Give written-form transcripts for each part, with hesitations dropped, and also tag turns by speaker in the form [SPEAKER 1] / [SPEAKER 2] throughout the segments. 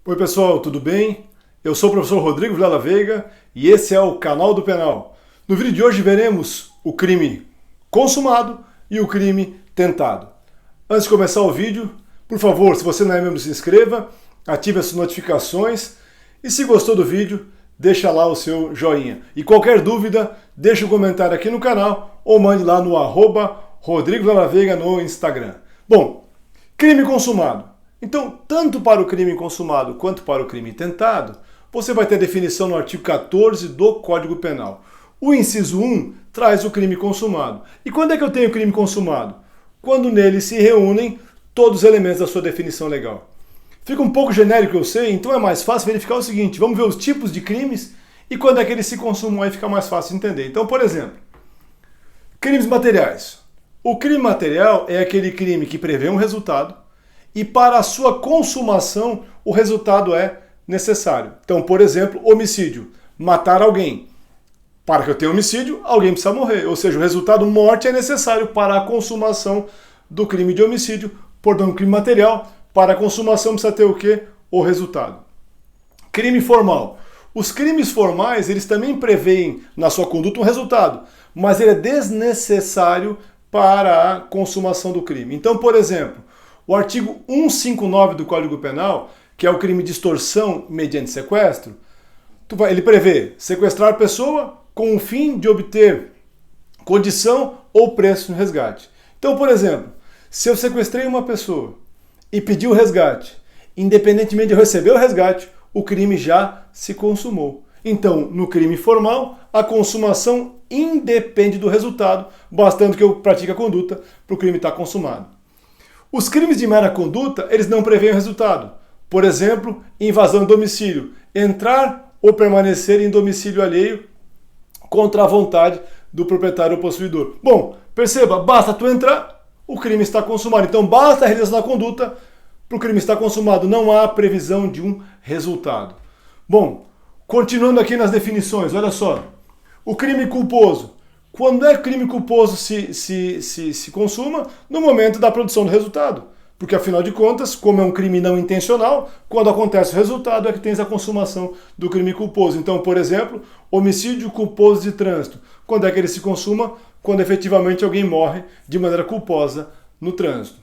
[SPEAKER 1] Oi pessoal, tudo bem? Eu sou o professor Rodrigo Vilela Veiga e esse é o canal do Penal. No vídeo de hoje veremos o crime consumado e o crime tentado. Antes de começar o vídeo, por favor, se você não é membro, se inscreva, ative as notificações e se gostou do vídeo, deixa lá o seu joinha. E qualquer dúvida, deixa um comentário aqui no canal ou mande lá no @Rodrigo Vilela Veiga no Instagram. Bom, crime consumado. Então, tanto para o crime consumado quanto para o crime tentado, você vai ter definição no artigo 14 do Código Penal. O inciso 1 traz o crime consumado. E quando é que eu tenho crime consumado? Quando nele se reúnem todos os elementos da sua definição legal. Fica um pouco genérico, eu sei, então é mais fácil verificar o seguinte, vamos ver os tipos de crimes e quando é que eles se consumam, aí fica mais fácil de entender. Então, por exemplo, crimes materiais. O crime material é aquele crime que prevê um resultado, e para a sua consumação, o resultado é necessário. Então, por exemplo, homicídio. Matar alguém. Para que eu tenha homicídio, alguém precisa morrer. Ou seja, o resultado morte é necessário para a consumação do crime de homicídio. Portanto, crime material, para a consumação precisa ter o quê? O resultado. Crime formal. Os crimes formais, eles também preveem na sua conduta um resultado, mas ele é desnecessário para a consumação do crime. Então, por exemplo, o artigo 159 do Código Penal, que é o crime de extorsão mediante sequestro, ele prevê sequestrar a pessoa com o fim de obter condição ou preço no resgate. Então, por exemplo, se eu sequestrei uma pessoa e pedi o resgate, independentemente de eu receber o resgate, o crime já se consumou. Então, no crime formal, a consumação independe do resultado, bastando que eu pratique a conduta para o crime estar consumado. Os crimes de mera conduta, eles não preveem o resultado. Por exemplo, invasão de domicílio. Entrar ou permanecer em domicílio alheio contra a vontade do proprietário ou possuidor. Bom, perceba, basta tu entrar, o crime está consumado. Então basta a realização da conduta para o crime estar consumado. Não há previsão de um resultado. Bom, continuando aqui nas definições, olha só. O crime culposo. Quando é que o crime culposo se consuma? No momento da produção do resultado. Porque, afinal de contas, como é um crime não intencional, quando acontece o resultado é que tens a consumação do crime culposo. Então, por exemplo, homicídio culposo de trânsito. Quando é que ele se consuma? Quando efetivamente alguém morre de maneira culposa no trânsito.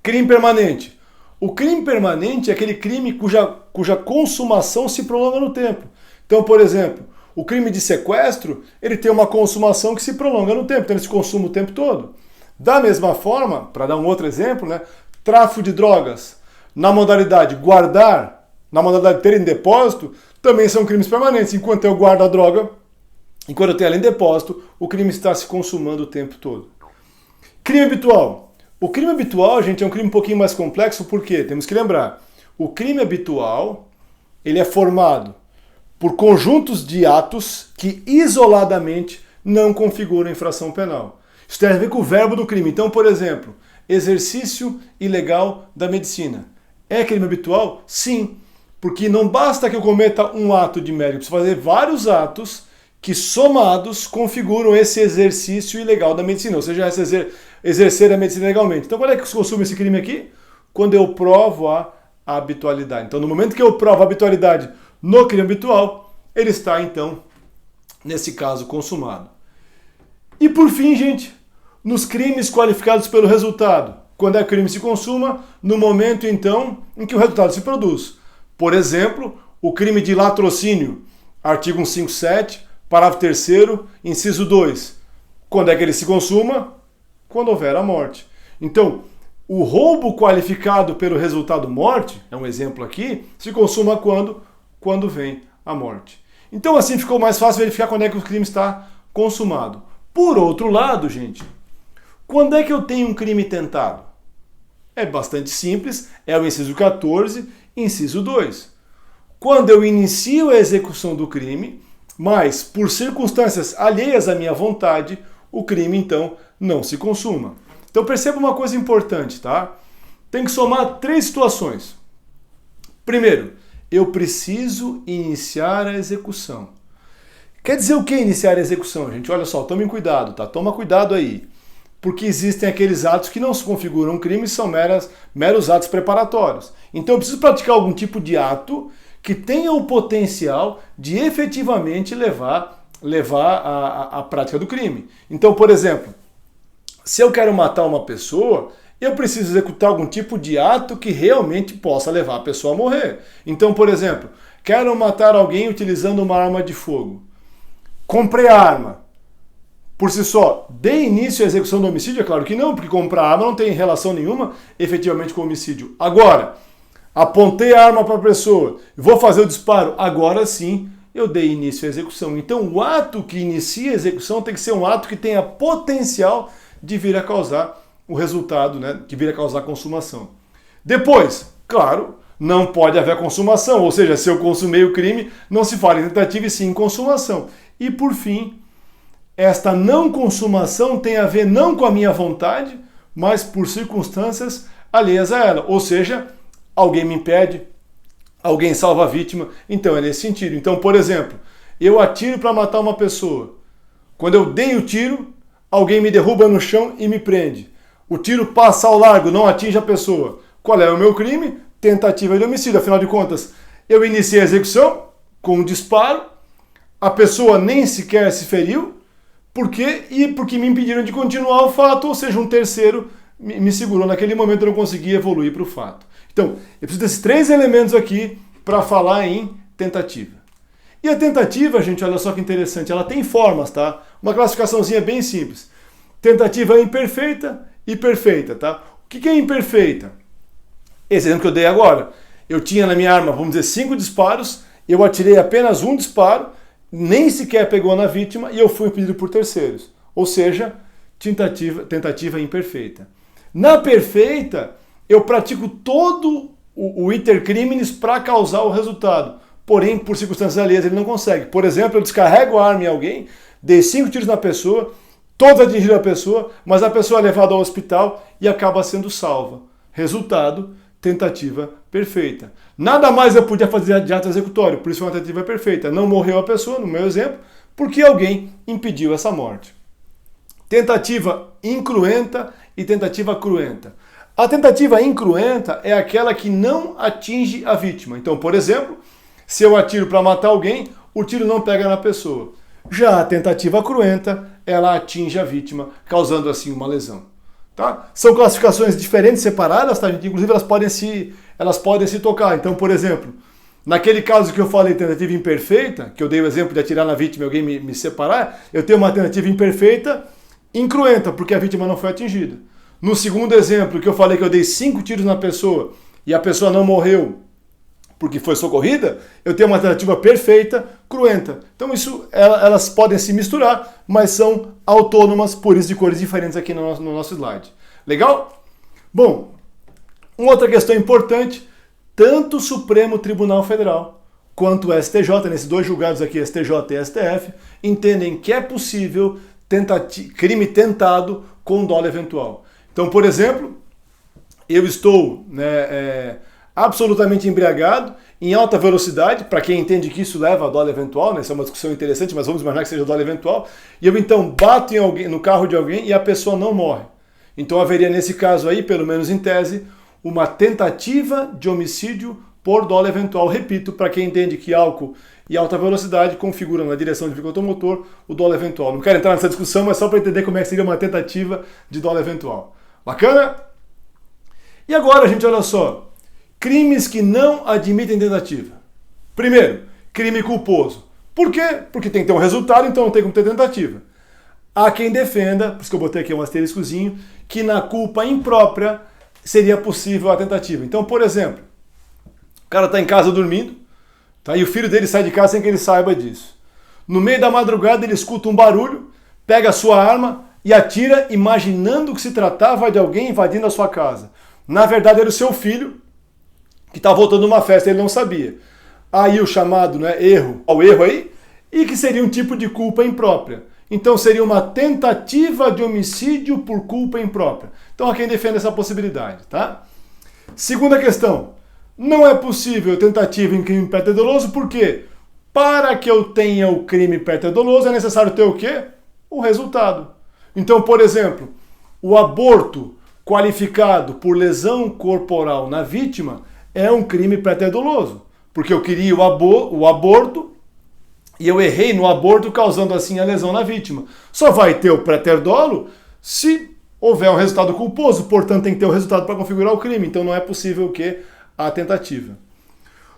[SPEAKER 1] Crime permanente. O crime permanente é aquele crime cuja consumação se prolonga no tempo. Então, por exemplo, o crime de sequestro, ele tem uma consumação que se prolonga no tempo, então ele se consuma o tempo todo. Da mesma forma, para dar um outro exemplo, tráfico de drogas, na modalidade guardar, na modalidade ter em depósito, também são crimes permanentes. Enquanto eu guardo a droga, enquanto eu tenho ela em depósito, o crime está se consumando o tempo todo. Crime habitual. O crime habitual, gente, é um crime um pouquinho mais complexo, porque temos que lembrar, o crime habitual, ele é formado por conjuntos de atos que isoladamente não configuram infração penal. Isso tem a ver com o verbo do crime. Então, por exemplo, exercício ilegal da medicina. É crime habitual? Sim, porque não basta que eu cometa um ato de mérito, eu preciso fazer vários atos que somados configuram esse exercício ilegal da medicina, ou seja, exercer a medicina legalmente. Então, quando é que se consuma esse crime aqui? Quando eu provo a habitualidade. Então, no momento que eu provo a habitualidade no crime habitual, ele está, então, nesse caso, consumado. E por fim, gente, nos crimes qualificados pelo resultado. Quando é que o crime se consuma? No momento, então, em que o resultado se produz. Por exemplo, o crime de latrocínio, artigo 157, parágrafo 3º, inciso 2. Quando é que ele se consuma? Quando houver a morte. Então, o roubo qualificado pelo resultado morte, é um exemplo aqui, se consuma quando vem a morte. Então assim ficou mais fácil verificar quando é que o crime está consumado. Por outro lado, gente, quando é que eu tenho um crime tentado? É bastante simples, é o inciso 14, inciso 2. Quando eu inicio a execução do crime, mas por circunstâncias alheias à minha vontade, o crime então não se consuma. Então perceba uma coisa importante, tá? Tem que somar 3 situações. Primeiro, eu preciso iniciar a execução. Quer dizer o que iniciar a execução, gente? Olha só, tomem cuidado, tá? Toma cuidado aí. porque existem aqueles atos que não se configuram crime, são meros atos preparatórios. Então eu preciso praticar algum tipo de ato que tenha o potencial de efetivamente levar à prática do crime. Então, por exemplo, se eu quero matar uma pessoa, eu preciso executar algum tipo de ato que realmente possa levar a pessoa a morrer. Então, por exemplo, quero matar alguém utilizando uma arma de fogo. Comprei a arma. Por si só, dei início à execução do homicídio? É claro que não, porque comprar arma não tem relação nenhuma efetivamente com o homicídio. Agora, apontei a arma para a pessoa, vou fazer o disparo, agora sim eu dei início à execução. Então o ato que inicia a execução tem que ser um ato que tenha potencial de vir a causar o resultado, né, que vir a causar consumação. Depois, claro, não pode haver consumação, ou seja, se eu consumei o crime, não se fala em tentativa e sim em consumação. E por fim, esta não consumação tem a ver não com a minha vontade, mas por circunstâncias alheias a ela. Ou seja, alguém me impede, alguém salva a vítima, então é nesse sentido. Então, por exemplo, eu atiro para matar uma pessoa. Quando eu dei o tiro, alguém me derruba no chão e me prende. O tiro passa ao largo, não atinge a pessoa. Qual é o meu crime? Tentativa de homicídio. Afinal de contas, eu iniciei a execução com um disparo, a pessoa nem sequer se feriu. Por quê? Porque me impediram de continuar o fato, ou seja, um terceiro me segurou. Naquele momento eu não consegui evoluir para o fato. Então, eu preciso desses 3 elementos aqui para falar em tentativa. E a tentativa, gente, olha só que interessante, ela tem formas, tá? Uma classificaçãozinha bem simples. Tentativa imperfeita e perfeita, tá? O que é imperfeita? Esse exemplo que eu dei agora. Eu tinha na minha arma, vamos dizer, 5 disparos, eu atirei apenas um disparo, nem sequer pegou na vítima e eu fui impedido por terceiros. Ou seja, tentativa imperfeita. Na perfeita, eu pratico todo o iter criminis para causar o resultado. Porém, por circunstâncias alheias, ele não consegue. Por exemplo, eu descarrego a arma em alguém, dei 5 tiros na pessoa, todos atingiram a pessoa, mas a pessoa é levada ao hospital e acaba sendo salva. Resultado, tentativa perfeita. Nada mais eu podia fazer de ato executório, por isso uma tentativa perfeita. Não morreu a pessoa, no meu exemplo, porque alguém impediu essa morte. Tentativa incruenta e tentativa cruenta. A tentativa incruenta é aquela que não atinge a vítima. Então, por exemplo, se eu atiro para matar alguém, o tiro não pega na pessoa. Já a tentativa cruenta, ela atinge a vítima, causando assim uma lesão. Tá? São classificações diferentes, separadas, tá, gente? Inclusive elas podem se tocar. Então, por exemplo, naquele caso que eu falei tentativa imperfeita, que eu dei o exemplo de atirar na vítima e alguém me separar, eu tenho uma tentativa imperfeita incruenta, porque a vítima não foi atingida. No segundo exemplo, que eu falei que eu dei 5 tiros na pessoa e a pessoa não morreu porque foi socorrida, eu tenho uma tentativa perfeita, cruenta. Então elas podem se misturar, mas são autônomas, por isso de cores diferentes aqui no nosso slide. Legal? Bom, uma outra questão importante, tanto o Supremo Tribunal Federal quanto o STJ, nesses 2 julgados aqui, STJ e STF, entendem que é possível crime tentado com dolo eventual. Então, por exemplo, eu estou absolutamente embriagado, em alta velocidade, para quem entende que isso leva a dolo eventual, né? Isso é uma discussão interessante, mas vamos imaginar que seja dolo eventual, e eu então bato no carro de alguém e a pessoa não morre. Então haveria nesse caso aí, pelo menos em tese, uma tentativa de homicídio por dolo eventual. Repito, para quem entende que álcool e alta velocidade configuram na direção de veículo automotor o dolo eventual. Não quero entrar nessa discussão, mas só para entender como é que seria uma tentativa de dolo eventual. Bacana? E agora, gente, olha só. Crimes que não admitem tentativa. Primeiro, crime culposo. Por quê? Porque tem que ter um resultado, então não tem como ter tentativa. Há quem defenda, por isso que eu botei aqui um asteriscozinho, que na culpa imprópria seria possível a tentativa. Então, por exemplo, o cara está em casa dormindo, tá, e o filho dele sai de casa sem que ele saiba disso. No meio da madrugada ele escuta um barulho, pega a sua arma e atira, imaginando que se tratava de alguém invadindo a sua casa. Na verdade era o seu filho, que está voltando de uma festa, ele não sabia. Aí o chamado erro, ao erro aí, e que seria um tipo de culpa imprópria. Então seria uma tentativa de homicídio por culpa imprópria. Então há quem defenda essa possibilidade, tá? Segunda questão, não é possível tentativa em crime perto-doloso, por quê? Para que eu tenha o crime perto-doloso é necessário ter o quê? O resultado. Então, por exemplo, o aborto qualificado por lesão corporal na vítima é um crime pré-doloso, porque eu queria o aborto e eu errei no aborto, causando assim a lesão na vítima. Só vai ter o pré-dolo se houver um resultado culposo, portanto tem que ter o resultado para configurar o crime, então não é possível que a tentativa.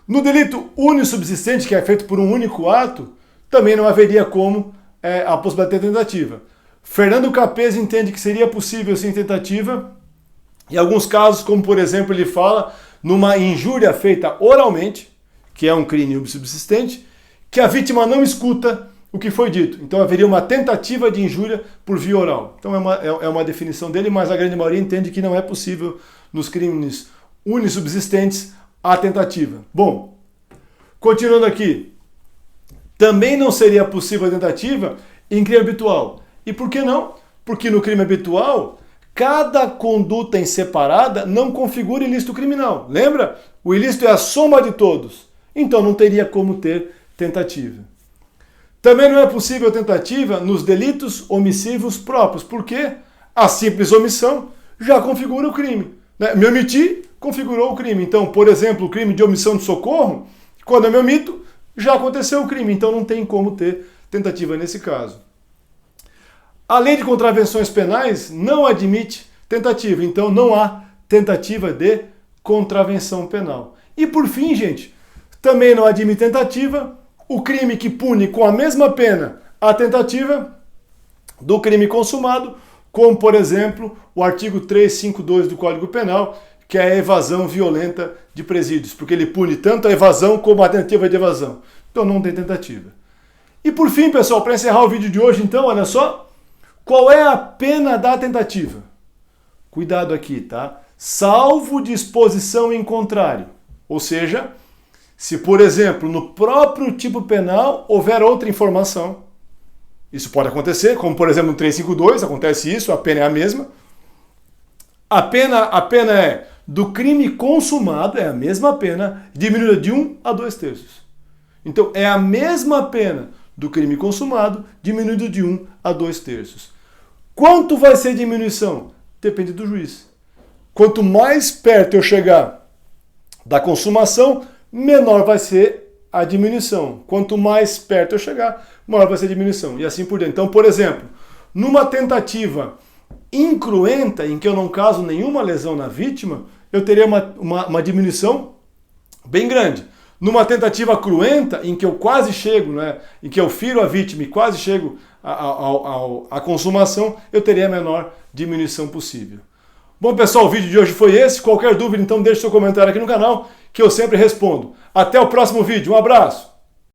[SPEAKER 1] No delito unissubsistente, que é feito por um único ato, também não haveria como a possibilidade de ter tentativa. Fernando Capês entende que seria possível sim tentativa, em alguns casos, como por exemplo ele fala, numa injúria feita oralmente, que é um crime subsistente, que a vítima não escuta o que foi dito. Então haveria uma tentativa de injúria por via oral. Então é uma definição dele, mas a grande maioria entende que não é possível nos crimes unissubsistentes a tentativa. Bom, continuando aqui, também não seria possível a tentativa em crime habitual. E por que não? Porque no crime habitual, cada conduta em separada não configura ilícito criminal. Lembra? O ilícito é a soma de todos. Então não teria como ter tentativa. Também não é possível tentativa nos delitos omissivos próprios, porque a simples omissão já configura o crime. Me omitir configurou o crime. Então, por exemplo, o crime de omissão de socorro, quando eu me omito, já aconteceu o crime. Então não tem como ter tentativa nesse caso. A lei de contravenções penais não admite tentativa, então não há tentativa de contravenção penal. E por fim, gente, também não admite tentativa o crime que pune com a mesma pena a tentativa do crime consumado, como, por exemplo, o artigo 352 do Código Penal, que é a evasão violenta de presídios, porque ele pune tanto a evasão como a tentativa de evasão. Então não tem tentativa. E por fim, pessoal, para encerrar o vídeo de hoje, então, olha só, qual é a pena da tentativa? Cuidado aqui, tá? Salvo disposição em contrário. Ou seja, se, por exemplo, no próprio tipo penal houver outra informação, isso pode acontecer, como por exemplo no 352, acontece isso, a pena é a mesma. A pena é do crime consumado, é a mesma pena, diminuída de 1 a 2/3. Então é a mesma pena do crime consumado, diminuído de 1 a 2/3. Quanto vai ser a diminuição? Depende do juiz. Quanto mais perto eu chegar da consumação, menor vai ser a diminuição. Quanto mais perto eu chegar, maior vai ser a diminuição. E assim por diante. Então, por exemplo, numa tentativa incruenta, em que eu não causo nenhuma lesão na vítima, eu teria uma diminuição bem grande. Numa tentativa cruenta, em que eu quase chego, né, em que eu firo a vítima e quase chego à consumação, eu teria a menor diminuição possível. Bom, pessoal, o vídeo de hoje foi esse. Qualquer dúvida, então deixe seu comentário aqui no canal, que eu sempre respondo. Até o próximo vídeo. Um abraço!